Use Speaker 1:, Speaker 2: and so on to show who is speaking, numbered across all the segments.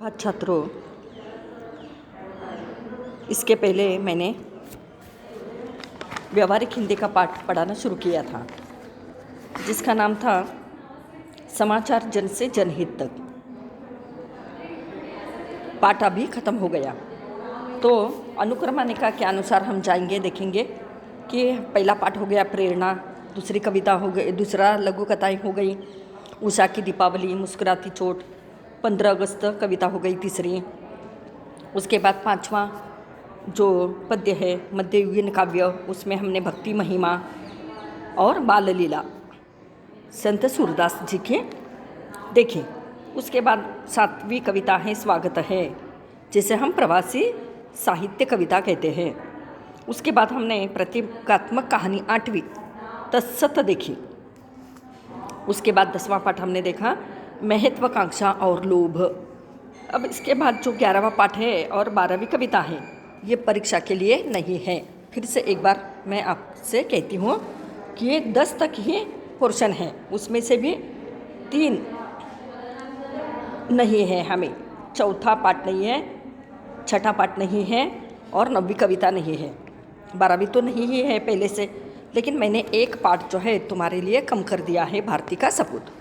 Speaker 1: हाँ छात्रों, इसके पहले मैंने व्यवहारिक हिंदी का पाठ पढ़ाना शुरू किया था, जिसका नाम था समाचार जन से जनहित तक। पाठ अभी ख़त्म हो गया, तो अनुक्रमणिका के अनुसार हम जाएंगे, देखेंगे कि पहला पाठ हो गया प्रेरणा, दूसरी कविता हो गई, दूसरा लघु कथाएँ हो गई, उषा की दीपावली, मुस्कुराती चोट, 15 अगस्त कविता हो गई तीसरी। उसके बाद पांचवा जो पद्य है मध्ययुगीन काव्य, उसमें हमने भक्ति महिमा और बाल लीला संत सूरदास जी के देखे। उसके बाद सातवीं कविता है स्वागत है, जिसे हम प्रवासी साहित्य कविता कहते हैं। उसके बाद हमने प्रतीकात्मक कहानी 8वीं तत्सत देखी। उसके बाद 10वां पाठ हमने देखा महत्वाकांक्षा और लोभ। अब इसके बाद जो 11वां पाठ है और 12वीं कविता है, ये परीक्षा के लिए नहीं है। फिर से एक बार मैं आपसे कहती हूँ कि ये 10 तक ही पोर्शन है, उसमें से भी 3 नहीं है, हमें चौथा पाठ नहीं है, छठा पाठ नहीं है और 9वीं कविता नहीं है, 12वीं तो नहीं ही है पहले से, लेकिन मैंने एक पाठ जो है तुम्हारे लिए कम कर दिया है, भारती का सपूत।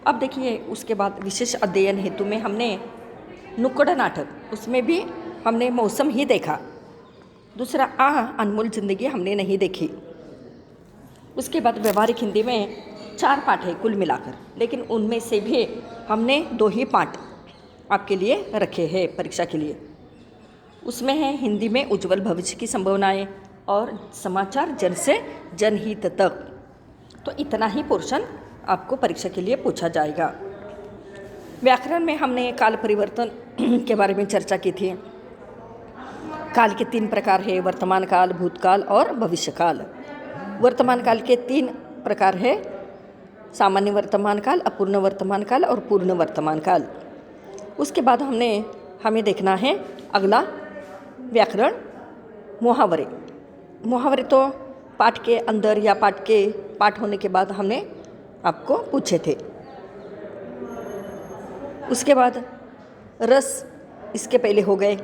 Speaker 1: अब देखिए, उसके बाद विशेष अध्ययन हेतु में हमने नुक्कड़ नाटक, उसमें भी हमने मौसम ही देखा। दूसरा अनमोल जिंदगी हमने नहीं देखी। उसके बाद व्यवहारिक हिंदी में 4 पाठ है कुल मिलाकर, लेकिन उनमें से भी हमने 2 ही पाठ आपके लिए रखे हैं परीक्षा के लिए। उसमें है हिंदी में उज्जवल भविष्य की संभावनाएं और समाचार जन से जनहित तक। तो इतना ही पोर्शन आपको परीक्षा के लिए पूछा जाएगा। व्याकरण में हमने काल परिवर्तन के बारे में चर्चा की थी। काल के 3 प्रकार है, वर्तमान काल, भूतकाल और भविष्य काल। वर्तमान काल के 3 प्रकार है, सामान्य वर्तमान काल, अपूर्ण वर्तमान काल और पूर्ण वर्तमान काल। उसके बाद हमें देखना है अगला व्याकरण मुहावरे। मुहावरे तो पाठ के अंदर या पाठ होने के बाद हमने आपको पूछे थे। उसके बाद रस इसके पहले हो गए।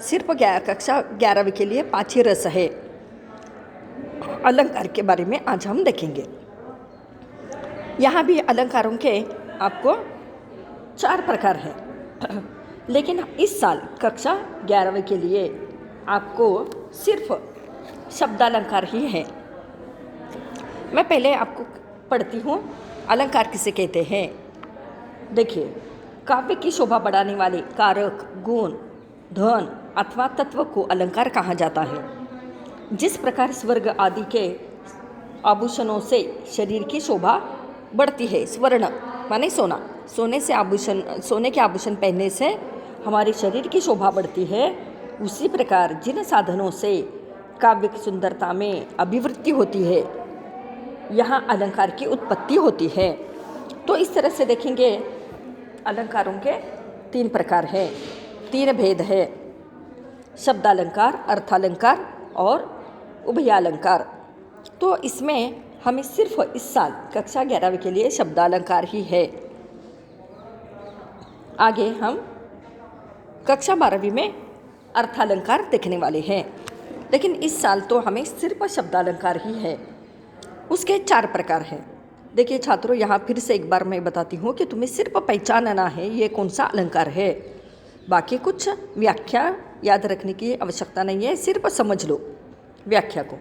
Speaker 1: सिर्फ कक्षा 11वीं के लिए 5 ही रस है। अलंकार के बारे में आज हम देखेंगे। यहाँ भी अलंकारों के आपको 4 प्रकार हैं, लेकिन इस साल कक्षा 11वीं के लिए आपको सिर्फ शब्दालंकार ही है। मैं पहले आपको पढ़ती हूँ अलंकार किसे कहते हैं। देखिए, काव्य की शोभा बढ़ाने वाले कारक, गुण, धन अथवा तत्व को अलंकार कहा जाता है। जिस प्रकार स्वर्ग आदि के आभूषणों से शरीर की शोभा बढ़ती है, स्वर्ण माने सोना, सोने के आभूषण पहनने से हमारे शरीर की शोभा बढ़ती है, उसी प्रकार जिन साधनों से काव्य की सुंदरता में अभिवृद्धि होती है, यहाँ अलंकार की उत्पत्ति होती है। तो इस तरह से देखेंगे, अलंकारों के 3 प्रकार हैं, 3 भेद है, शब्दालंकार, अर्थालंकार और उभयालंकार। तो इसमें हमें सिर्फ इस साल कक्षा 11वीं के लिए शब्दालंकार ही है। आगे हम कक्षा 12वीं में अर्थालंकार देखने वाले हैं, लेकिन इस साल तो हमें सिर्फ शब्दालंकार ही है। उसके 4 प्रकार हैं। देखिए छात्रों, यहाँ फिर से एक बार मैं बताती हूँ कि तुम्हें सिर्फ पहचानना है ये कौन सा अलंकार है, बाकी कुछ व्याख्या याद रखने की आवश्यकता नहीं है, सिर्फ समझ लो व्याख्या को।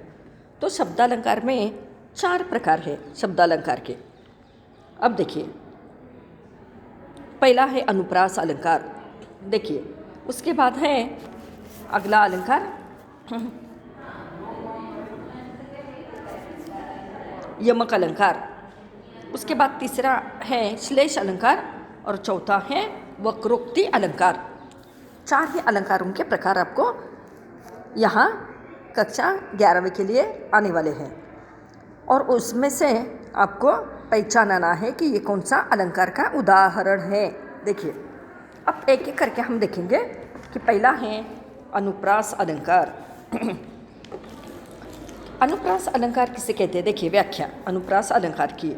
Speaker 1: तो शब्दालंकार में 4 प्रकार है शब्दालंकार के। अब देखिए, पहला है अनुप्रास अलंकार। देखिए, उसके बाद है अगला अलंकार यमक अलंकार। उसके बाद तीसरा है श्लेष अलंकार और चौथा है वक्रोक्ति अलंकार। 4 ही अलंकारों के प्रकार आपको यहाँ कक्षा 11वीं के लिए आने वाले हैं, और उसमें से आपको पहचानना है कि ये कौन सा अलंकार का उदाहरण है। देखिए, अब एक एक करके हम देखेंगे कि पहला है अनुप्रास अलंकार। अनुप्रास अलंकार किसे कहते हैं? देखिए व्याख्या अनुप्रास अलंकार की।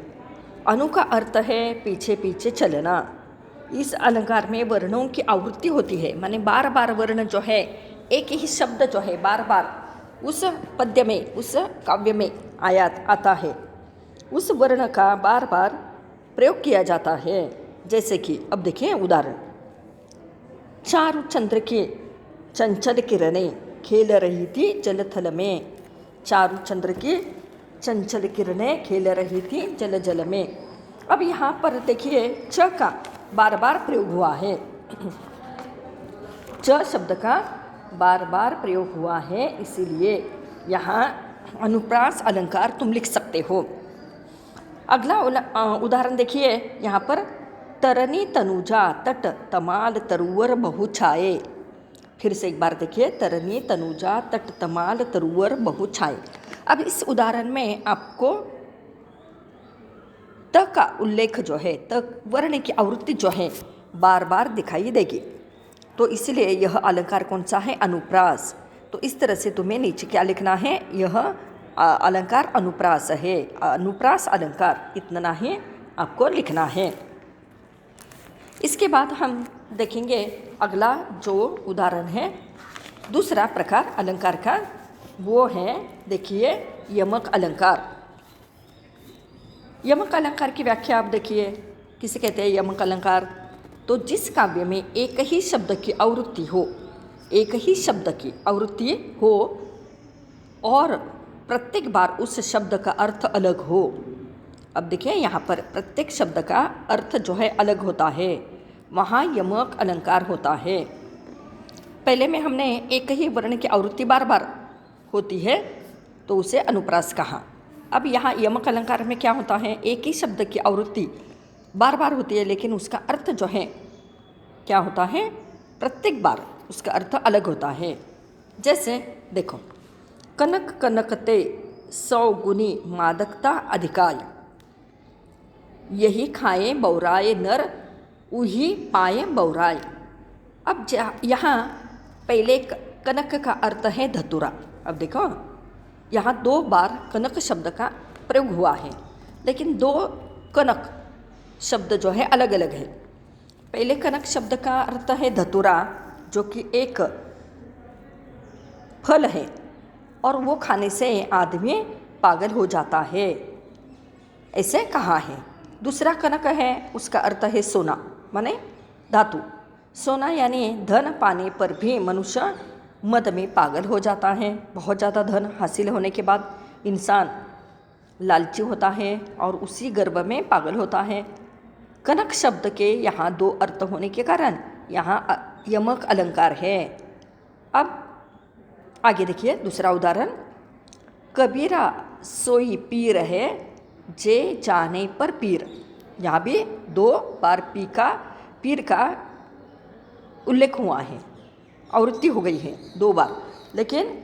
Speaker 1: अनु का अर्थ है पीछे पीछे चलना, इस अलंकार में वर्णों की आवृत्ति होती है, माने बार बार वर्ण जो है, एक ही शब्द जो है बार बार उस पद्य में, उस काव्य में आता है, उस वर्ण का बार बार प्रयोग किया जाता है। जैसे कि अब देखिए उदाहरण, चारु चंद्र की चंचल किरणें खेल रही थी जल थल में। चारु चंद्र की चंचल किरणें खेल रही थी जल जल में। अब यहाँ पर देखिए च का बार बार प्रयोग हुआ है, च शब्द का बार बार प्रयोग हुआ है, इसीलिए यहाँ अनुप्रास अलंकार तुम लिख सकते हो। अगला उदाहरण देखिए यहाँ पर, तरनी तनुजा तट तमाल तरुवर बहु छाए। फिर से एक बार देखिए, तरनी तनुजा तट तमाल तरुवर बहु छाए। अब इस उदाहरण में आपको त का उल्लेख जो है, त वर्ण की आवृत्ति जो है बार बार दिखाई देगी, तो इसलिए यह अलंकार कौन सा है? अनुप्रास। तो इस तरह से तुम्हें नीचे क्या लिखना है? यह अलंकार अनुप्रास है, अनुप्रास अलंकार, इतना ही आपको लिखना है। इसके बाद हम देखेंगे अगला जो उदाहरण है, दूसरा प्रकार अलंकार का, वो है देखिए यमक अलंकार। यमक अलंकार की व्याख्या आप देखिए, किसे कहते हैं यमक अलंकार? तो जिस काव्य में एक ही शब्द की आवृत्ति हो, एक ही शब्द की आवृत्ति हो और प्रत्येक बार उस शब्द का अर्थ अलग हो। अब देखिए यहाँ पर प्रत्येक शब्द का अर्थ जो है अलग होता है, वहाँ यमक अलंकार होता है। पहले में हमने एक ही वर्ण की आवृत्ति बार बार होती है तो उसे अनुप्रास कहा। अब यहाँ यमक अलंकार में क्या होता है? एक ही शब्द की आवृत्ति बार बार होती है, लेकिन उसका अर्थ जो है क्या होता है? प्रत्येक बार उसका अर्थ अलग होता है। जैसे देखो, कनक कनकते 100 गुनी मादकता अधिकाय, यही खाए बौराए नर उही पाए बौराए। अब यहाँ पहले कनक का अर्थ है धतूरा। अब देखो यहाँ 2 बार कनक शब्द का प्रयोग हुआ है, लेकिन 2 कनक शब्द जो है अलग अलग है। पहले कनक शब्द का अर्थ है धतूरा, जो कि एक फल है और वो खाने से आदमी पागल हो जाता है, ऐसे कहा है। दूसरा कनक है, उसका अर्थ है सोना, माने धातु। सोना यानी धन पाने पर भी मनुष्य मद में पागल हो जाता है। बहुत ज़्यादा धन हासिल होने के बाद इंसान लालची होता है और उसी गर्भ में पागल होता है। कनक शब्द के यहाँ 2 अर्थ होने के कारण यहाँ यमक अलंकार है। अब आगे देखिए दूसरा उदाहरण, कबीरा सोई पीर है जे जाने पर पीर। यहाँ भी 2 बार पीर का उल्लेख हुआ है, आवृत्ति हो गई है 2 बार, लेकिन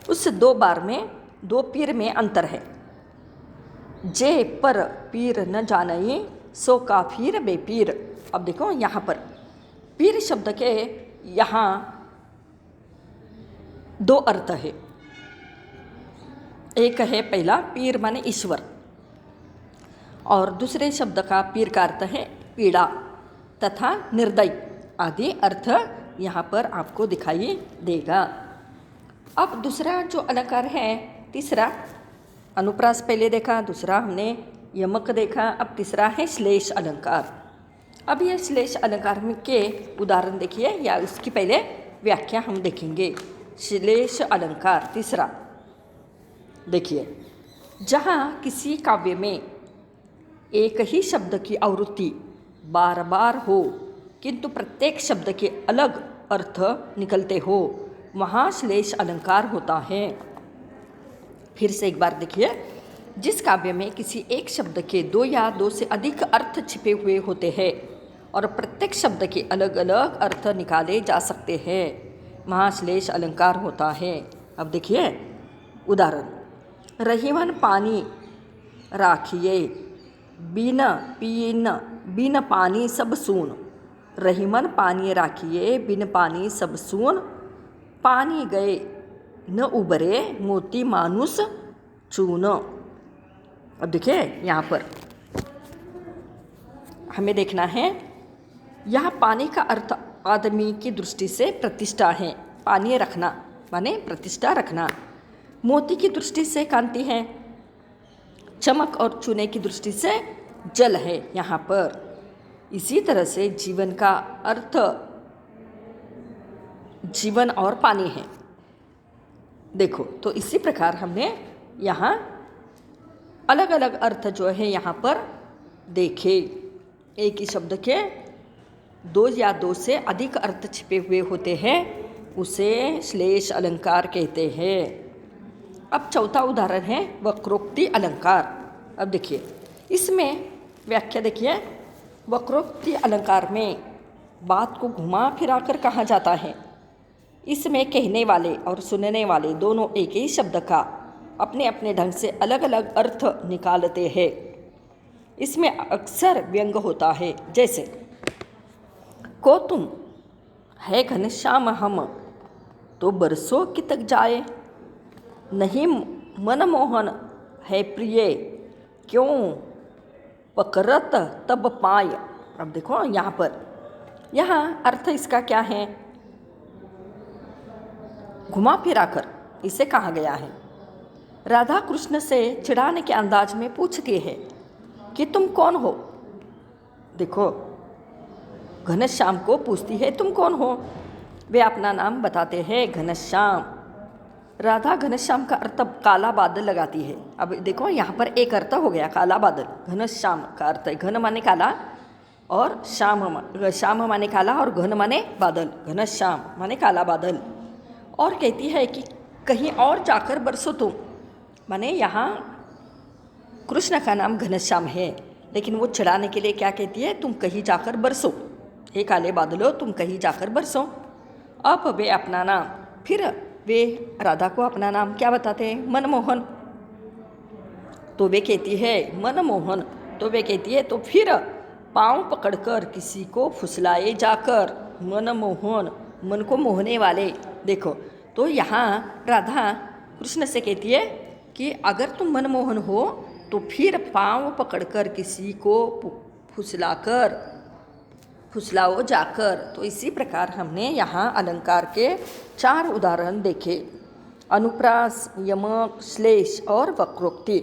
Speaker 1: उस 2 बार में 2 पीर में अंतर है। जे पर पीर न जानई सो काफिर बेपीर। अब देखो यहाँ पर पीर शब्द के यहाँ 2 अर्थ है। एक है पहला पीर माने ईश्वर, और दूसरे शब्द का पीर का अर्थ है पीड़ा तथा निर्दयी आदि अर्थ यहाँ पर आपको दिखाई देगा। अब दूसरा जो अलंकार है, तीसरा अनुप्रास पहले देखा, दूसरा हमने यमक देखा, अब तीसरा है श्लेष अलंकार। अब यह श्लेष अलंकार में के उदाहरण देखिए, या उसकी पहले व्याख्या हम देखेंगे। श्लेष अलंकार तीसरा देखिए, जहाँ किसी काव्य में एक ही शब्द की आवृत्ति बार बार हो किंतु प्रत्येक शब्द के अलग अर्थ निकलते हो, वहाँ श्लेष अलंकार होता है। फिर से एक बार देखिए, जिस काव्य में किसी एक शब्द के 2 या 2 से अधिक अर्थ छिपे हुए होते हैं और प्रत्येक शब्द के अलग अलग अर्थ निकाले जा सकते हैं, वहाँ श्लेष अलंकार होता है। अब देखिए उदाहरण, रहीवन पानी राखिए बिन पानी सब सून। रहीमन पानी राखिए बिन पानी सब सून, पानी गए न उबरे मोती मानुस चून। अब देखिए यहाँ पर हमें देखना है, यहाँ पानी का अर्थ आदमी की दृष्टि से प्रतिष्ठा है। पानी रखना माने प्रतिष्ठा रखना। मोती की दृष्टि से कांति है। चमक और चूने की दृष्टि से जल है यहाँ पर। इसी तरह से जीवन का अर्थ जीवन और पानी है। देखो, तो इसी प्रकार हमने यहाँ अलग अलग अर्थ जो है यहाँ पर देखे। एक ही शब्द के दो या दो से अधिक अर्थ छिपे हुए होते हैं, उसे श्लेष अलंकार कहते हैं। अब चौथा उदाहरण है वक्रोक्ति अलंकार। अब देखिए, इसमें व्याख्या देखिए। वक्रोक्ति अलंकार में बात को घुमा फिरा कर कहा जाता है। इसमें कहने वाले और सुनने वाले दोनों एक ही शब्द का अपने अपने ढंग से अलग अलग अर्थ निकालते हैं। इसमें अक्सर व्यंग होता है, जैसे को तुम है घनश्याम हम तो बरसों की तक जाए, नहीं मनमोहन है प्रिय क्यों पकड़त तब पाए। अब देखो यहाँ पर, यहाँ अर्थ इसका क्या है, घुमा फिरा कर इसे कहा गया है। राधा कृष्ण से चिढ़ाने के अंदाज में पूछती है कि तुम कौन हो। देखो, घनश्याम को पूछती है तुम कौन हो। वे अपना नाम बताते हैं घनश्याम। राधा घनश्याम का अर्थ काला बादल लगाती है। अब देखो, यहाँ पर एक अर्थ हो गया काला बादल। घनश्याम का अर्थ है घन माने काला और श्याम माने काला और घन माने बादल। घनश्याम माने काला बादल। और कहती है कि कहीं और जाकर बरसो तुम, माने यहाँ कृष्ण का नाम घनश्याम है, लेकिन वो चिढ़ाने के लिए क्या कहती है, तुम कहीं जाकर बरसो, हे काले बादलो तुम कहीं जाकर बरसो। अब वे अपना नाम, फिर वे राधा को अपना नाम क्या बताते हैं, मनमोहन। तो वे कहती है मनमोहन, तो वे कहती है तो फिर पाँव पकड़कर किसी को फुसलाए जाकर, मनमोहन मन को मोहने वाले। देखो, तो यहाँ राधा कृष्ण से कहती है कि अगर तुम मनमोहन हो तो फिर पाँव पकड़कर किसी को फुसलाओ जाकर। तो इसी प्रकार हमने यहाँ अलंकार के 4 उदाहरण देखे, अनुप्रास, यमक, श्लेष और वक्रोक्ति।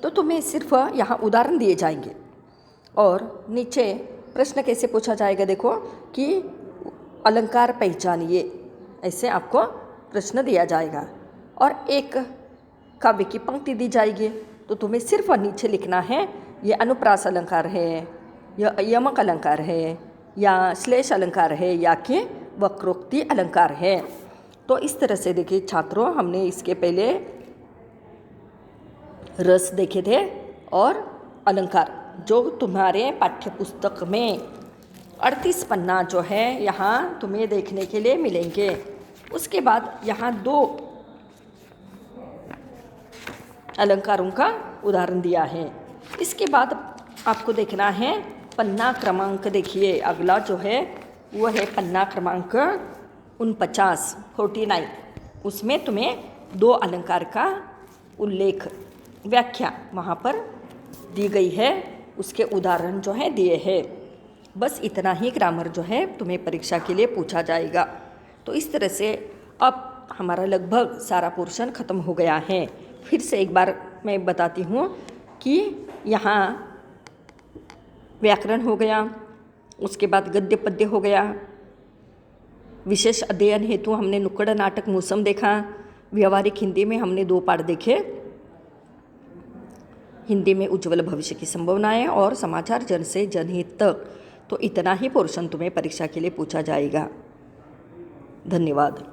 Speaker 1: तो तुम्हें सिर्फ यहाँ उदाहरण दिए जाएंगे और नीचे प्रश्न कैसे पूछा जाएगा, देखो कि अलंकार पहचानिए, ऐसे आपको प्रश्न दिया जाएगा और एक काव्य की पंक्ति दी जाएगी। तो तुम्हें सिर्फ नीचे लिखना है ये अनुप्रास अलंकार है, यह यमक अलंकार है, या श्लेष अलंकार है, या कि वक्रोक्ति अलंकार है। तो इस तरह से देखिए छात्रों, हमने इसके पहले रस देखे थे और अलंकार, जो तुम्हारे पाठ्य पुस्तक में 38 पन्ना जो है यहाँ तुम्हें देखने के लिए मिलेंगे। उसके बाद यहाँ 2 अलंकारों का उदाहरण दिया है। इसके बाद आपको देखना है पन्ना क्रमांक। देखिए अगला जो है वो है पन्ना क्रमांक 49, उसमें तुम्हें 2 अलंकार का उल्लेख, व्याख्या वहाँ पर दी गई है, उसके उदाहरण जो है दिए हैं। बस इतना ही ग्रामर जो है तुम्हें परीक्षा के लिए पूछा जाएगा। तो इस तरह से अब हमारा लगभग सारा पोर्शन ख़त्म हो गया है। फिर से एक बार मैं बताती हूँ कि यहाँ व्याकरण हो गया, उसके बाद गद्य पद्य हो गया, विशेष अध्ययन हेतु हमने नुक्कड़ नाटक मौसम देखा, व्यवहारिक हिंदी में हमने 2 पाठ देखे, हिंदी में उज्ज्वल भविष्य की संभावनाएं और समाचार जन से जनहित तक। तो इतना ही पोर्शन तुम्हें परीक्षा के लिए पूछा जाएगा। धन्यवाद।